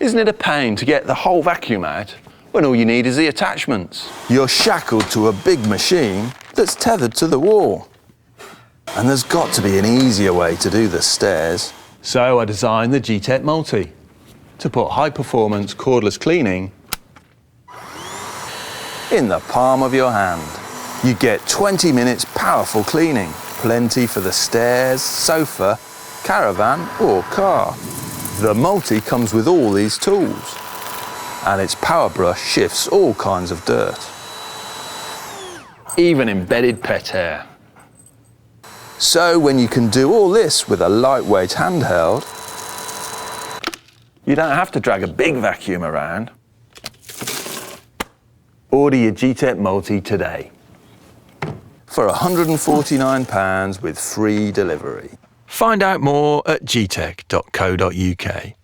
Isn't it a pain to get the whole vacuum out when all you need is the attachments? You're shackled to a big machine that's tethered to the wall. And there's got to be an easier way to do the stairs. So I designed the Gtech Multi to put high-performance cordless cleaning In the palm of your hand. You get 20 minutes powerful cleaning. Plenty for the stairs, sofa, caravan or car. The Multi comes with all these tools. And its power brush shifts all kinds of dirt. even embedded pet hair. So when you can do all this with a lightweight handheld, you don't have to drag a big vacuum around. Order your Gtech Multi today. For £149 with free delivery. Find out more at gtech.co.uk.